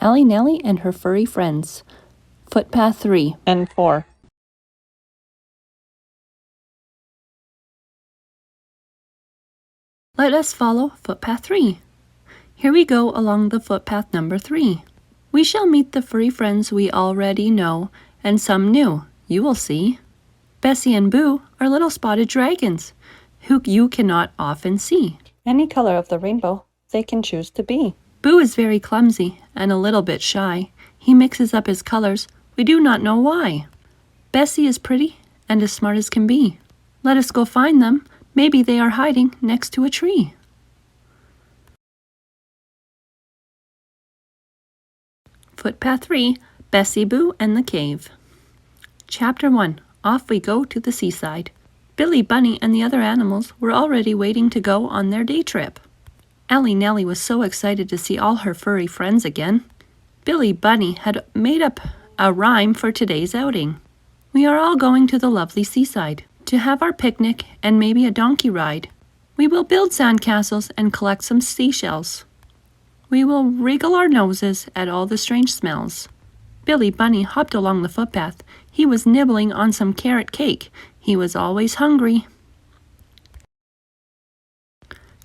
Ellie Nellie and her furry friends. Footpath 3 and 4. Let us follow footpath 3. Here we go along the footpath number 3. We shall meet the furry friends we already know, and some new, you will see. Bessie and Boo are little spotted dragons, who you cannot often see. Any color of the rainbow they can choose to be. Boo is very clumsy and a little bit shy. He mixes up his colors, we do not know why. Bessie is pretty and as smart as can be. Let us go find them. Maybe they are hiding next to a tree. Footpath 3, Bessie, Boo, and the Cave. Chapter 1, Off we go to the seaside. Billy Bunny and the other animals were already waiting to go on their day trip. Ellie Nellie was so excited to see all her furry friends again. Billy Bunny had made up a rhyme for today's outing. We are all going to the lovely seaside to have our picnic and maybe a donkey ride. We will build sandcastles and collect some seashells. We will wriggle our noses at all the strange smells. Billy Bunny hopped along the footpath. He was nibbling on some carrot cake. He was always hungry.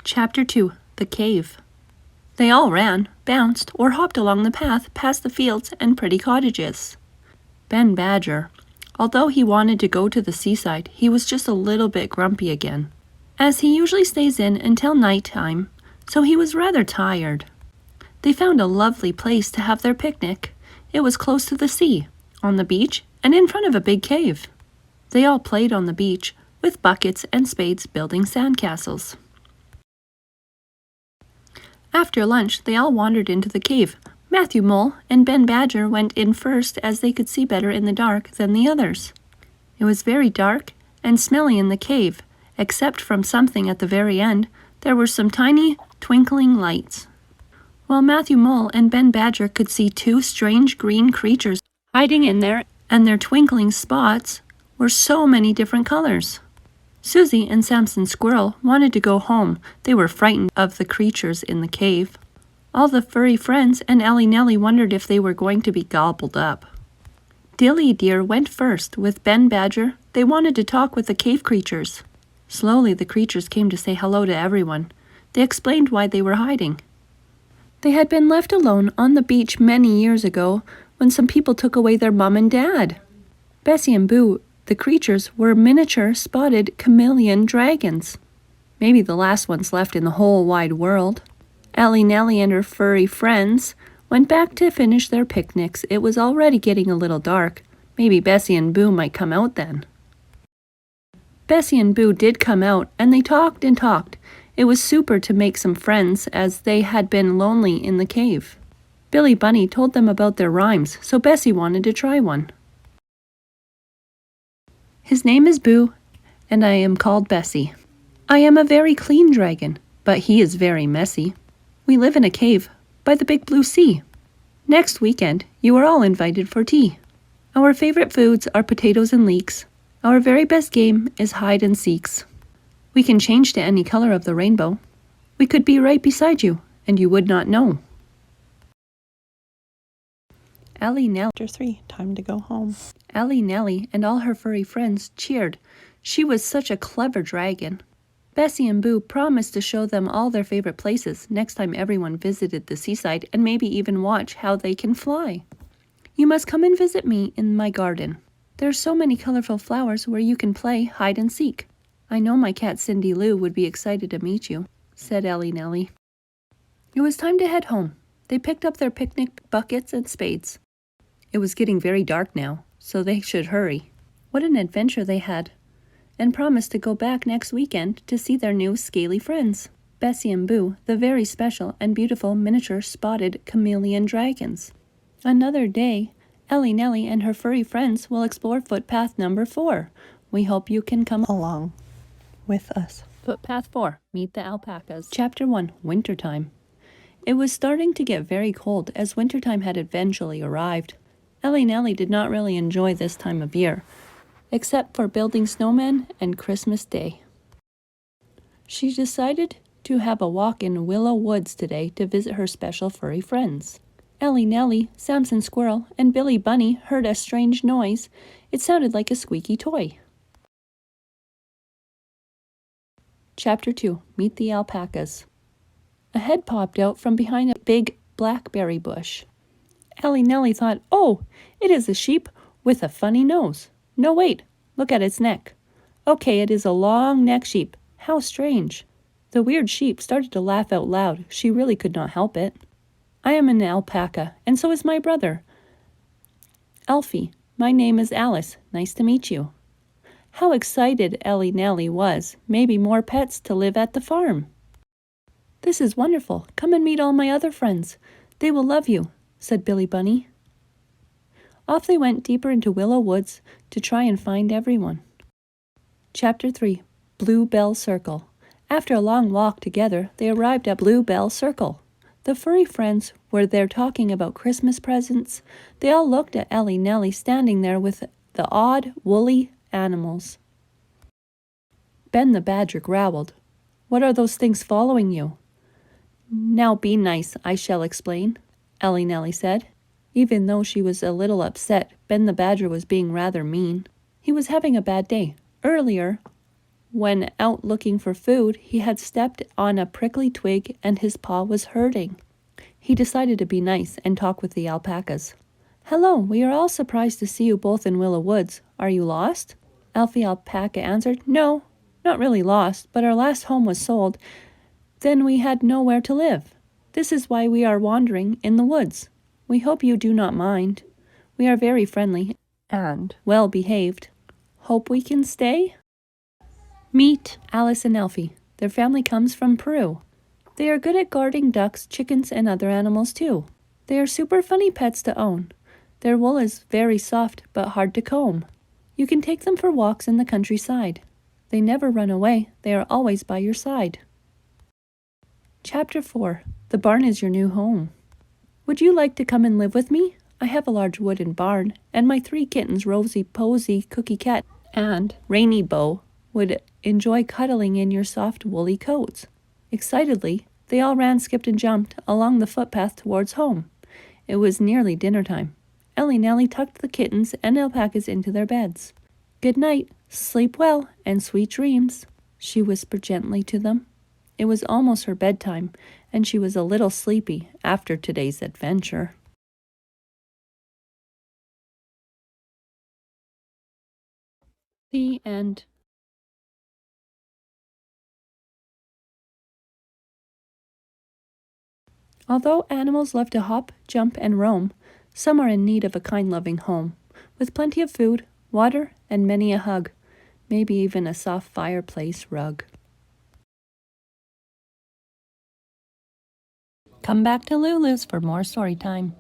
Chapter 2, The Cave. They all ran, bounced, or hopped along the path past the fields and pretty cottages. Ben Badger, although he wanted to go to the seaside, he was just a little bit grumpy again, as he usually stays in until night time, so he was rather tired. They found a lovely place to have their picnic. It was close to the sea, on the beach, and in front of a big cave. They all played on the beach, with buckets and spades building sandcastles. After lunch, they all wandered into the cave. Matthew Mole and Ben Badger went in first as they could see better in the dark than the others. It was very dark and smelly in the cave, except from something at the very end. There were some tiny twinkling lights. While Matthew Mole and Ben Badger could see two strange green creatures hiding in there, and their twinkling spots were so many different colors. Susie and Samson Squirrel wanted to go home. They were frightened of the creatures in the cave. All the furry friends and Ellie Nellie wondered if they were going to be gobbled up. Dilly Deer went first with Ben Badger. They wanted to talk with the cave creatures. Slowly the creatures came to say hello to everyone. They explained why they were hiding. They had been left alone on the beach many years ago when some people took away their mom and dad. Bessie and Boo, the creatures, were miniature spotted chameleon dragons. Maybe the last ones left in the whole wide world. Ellie Nellie and her furry friends went back to finish their picnics. It was already getting a little dark. Maybe Bessie and Boo might come out then. Bessie and Boo did come out, and they talked and talked. It was super to make some friends, as they had been lonely in the cave. Billy Bunny told them about their rhymes, so Bessie wanted to try one. His name is Boo, and I am called Bessie. I am a very clean dragon, but he is very messy. We live in a cave by the big blue sea. Next weekend, you are all invited for tea. Our favorite foods are potatoes and leeks. Our very best game is hide and seeks. We can change to any color of the rainbow. We could be right beside you, and you would not know. Ellie Nellie. Chapter 3, Time to Go Home. Ellie Nellie and all her furry friends cheered. She was such a clever dragon. Bessie and Boo promised to show them all their favorite places next time everyone visited the seaside, and maybe even watch how they can fly. You must come and visit me in my garden. There are so many colorful flowers where you can play hide and seek. I know my cat Cindy Lou would be excited to meet you, said Ellie Nellie. It was time to head home. They picked up their picnic buckets and spades. It was getting very dark now, so they should hurry. What an adventure they had, and promised to go back next weekend to see their new scaly friends, Bessie and Boo, the very special and beautiful miniature spotted chameleon dragons. Another day, Ellie Nellie and her furry friends will explore footpath number 4. We hope you can come along with us. Footpath 4, Meet the Alpacas. Chapter 1, Wintertime. It was starting to get very cold as wintertime had eventually arrived. Ellie Nellie did not really enjoy this time of year, except for building snowmen and Christmas Day. She decided to have a walk in Willow Woods today to visit her special furry friends. Ellie Nellie, Samson Squirrel, and Billy Bunny heard a strange noise. It sounded like a squeaky toy. Chapter 2. Meet the Alpacas. A head popped out from behind a big blackberry bush. Ellie Nellie thought, "Oh, it is a sheep with a funny nose. No, wait, look at its neck. Okay, it is a long neck sheep. How strange." The weird sheep started to laugh out loud. She really could not help it. "I am an alpaca, and so is my brother, Alfie. My name is Alice. Nice to meet you." How excited Ellie Nellie was. Maybe more pets to live at the farm. "This is wonderful. Come and meet all my other friends. They will love you," said Billy Bunny. Off they went deeper into Willow Woods to try and find everyone. Chapter 3. Bluebell Circle. After a long walk together, they arrived at Bluebell Circle. The furry friends were there talking about Christmas presents. They all looked at Ellie Nellie standing there with the odd, woolly animals. Ben the Badger growled, "What are those things following you?" "Now be nice, I shall explain," Ellie Nellie said. Even though she was a little upset, Ben the Badger was being rather mean. He was having a bad day. Earlier, when out looking for food, he had stepped on a prickly twig and his paw was hurting. He decided to be nice and talk with the alpacas. "Hello, we are all surprised to see you both in Willow Woods. Are you lost?" Alfie Alpaca answered, "No, not really lost, but our last home was sold. Then we had nowhere to live. This is why we are wandering in the woods. We hope you do not mind. We are very friendly and well-behaved. Hope we can stay?" Meet Alice and Alfie. Their family comes from Peru. They are good at guarding ducks, chickens, and other animals too. They are super funny pets to own. Their wool is very soft but hard to comb. You can take them for walks in the countryside. They never run away. They are always by your side. Chapter 4. The barn is your new home. Would you like to come and live with me? I have a large wooden barn, and my 3 kittens, Rosie, Posy, Cookie Cat, and Rainy Bow, would enjoy cuddling in your soft woolly coats. Excitedly, they all ran, skipped, and jumped along the footpath towards home. It was nearly dinner time. Ellie Nellie tucked the kittens and alpacas into their beds. "Good night, sleep well, and sweet dreams," she whispered gently to them. It was almost her bedtime, and she was a little sleepy after today's adventure. The end. Although animals love to hop, jump, and roam, some are in need of a kind, loving home, with plenty of food, water, and many a hug, maybe even a soft fireplace rug. Come back to Lulu's for more story time.